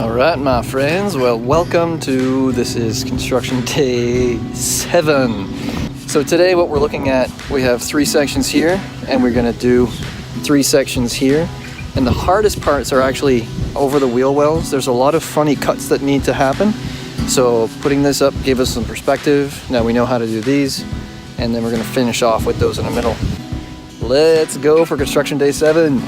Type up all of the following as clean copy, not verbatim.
Alright my friends, well welcome to, this is construction day 7. So today what we're looking at, we have 3 sections here and we're going to do 3 sections here. And the hardest parts are actually over the wheel wells. There's a lot of funny cuts that need to happen. So putting this up gave us some perspective. Now we know how to do these. And then we're going to finish off with those in the middle. Let's go for construction day 7.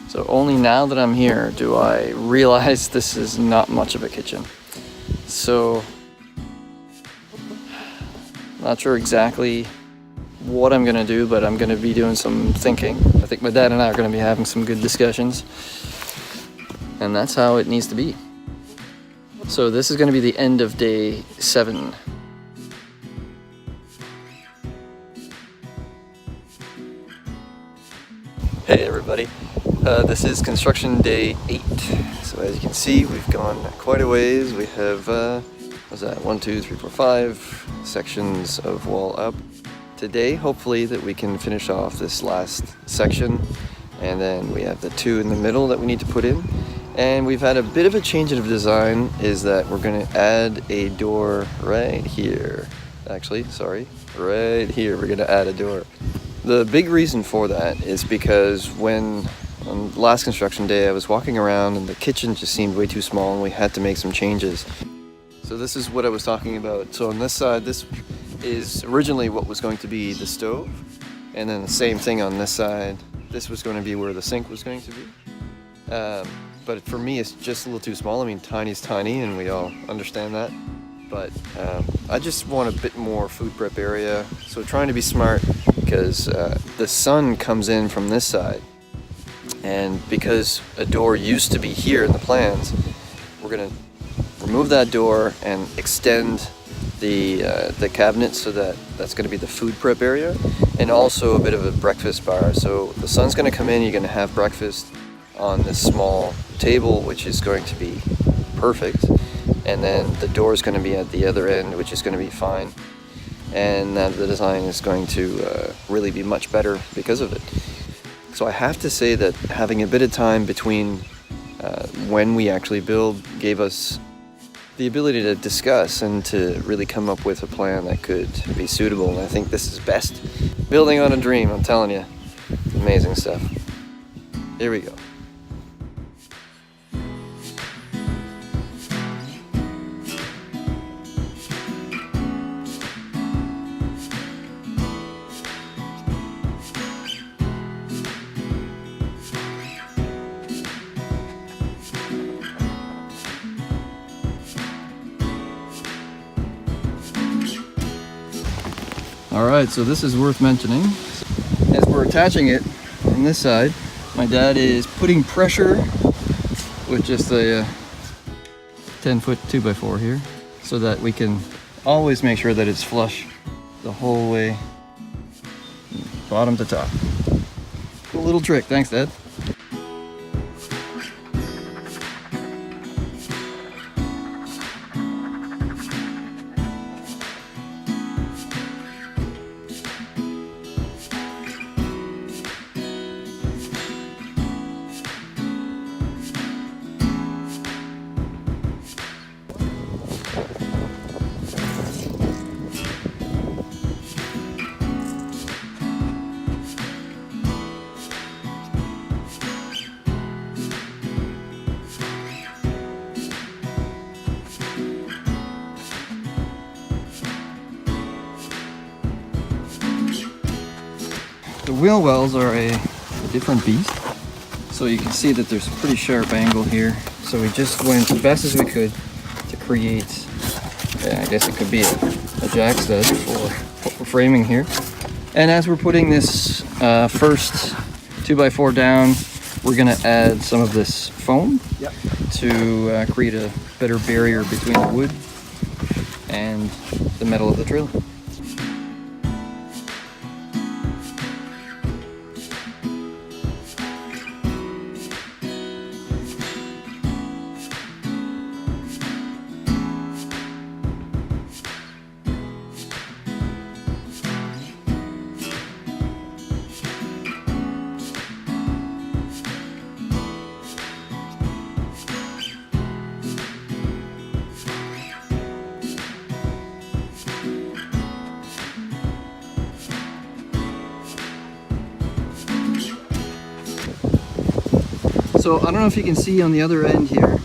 So only now that I'm here do I realize this is not much of a kitchen. So, not sure exactly what I'm gonna do, but I'm gonna be doing some thinking. I think my dad and I are gonna be having some good discussions. And that's how it needs to be. So this is gonna be the end of day 7. Hey everybody. This is construction day 8. So as you can see, we've gone quite a ways. We have, what's that, 1, 2, 3, 4, 5 sections of wall up. Today, hopefully that we can finish off this last section. And then we have the 2 in the middle that we need to put in. And we've had a bit of a change of design, is that we're going to add a door right here. Actually, sorry, right here we're going to add a door. The big reason for that is because when on last construction day I was walking around and the kitchen just seemed way too small and we had to make some changes. So this is what I was talking about. So on this side, this is originally what was going to be the stove, and then the same thing on this side. This was going to be where the sink was going to be. But for me it's just a little too small. I mean, tiny's tiny and we all understand that. But I just want a bit more food prep area. So trying to be smart, because the sun comes in from this side. And because a door used to be here in the plans, we're going to remove that door and extend the cabinet, so that that's going to be the food prep area, and also a bit of a breakfast bar. So the sun's going to come in, you're going to have breakfast on this small table, which is going to be perfect. And then the door is going to be at the other end, which is going to be fine. And the design is going to really be much better because of it. So I have to say that having a bit of time between when we actually build gave us the ability to discuss and to really come up with a plan that could be suitable. And I think this is best. Building on a dream, I'm telling you. Amazing stuff. Here we go. Alright, so this is worth mentioning. As we're attaching it on this side, my dad is putting pressure with just a 10-foot 2x4 here, so that we can always make sure that it's flush the whole way, bottom to top. Cool little trick, thanks Dad. The wheel wells are a different beast, so you can see that there's a pretty sharp angle here. So we just went as best as we could to create, I guess it could be a jack stud for framing here. And as we're putting this first 2x4 down, we're gonna add some of this foam to create a better barrier between the wood and the metal of the trailer. So I don't know if you can see on the other end here.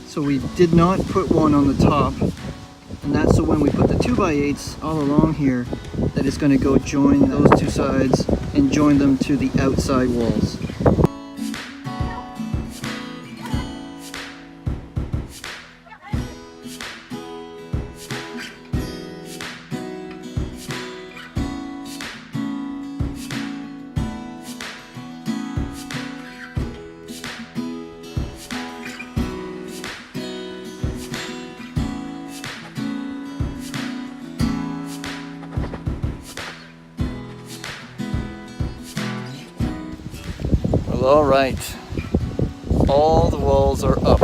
So we did not put one on the top, and that's so when we put the 2x8s all along here, that it's going to go join those two sides and join them to the outside walls. Well, all right, all the walls are up.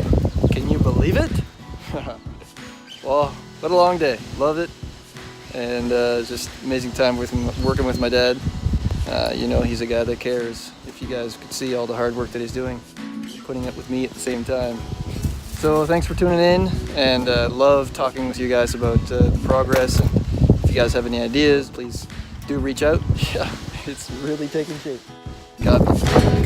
Can you believe it? Well, what a long day. Love it. And just amazing time working with my dad. You know, he's a guy that cares. If you guys could see all the hard work that he's doing, putting it with me at the same time. So thanks for tuning in, and love talking with you guys about the progress. And if you guys have any ideas, please do reach out. Yeah, it's really taking shape. Got me.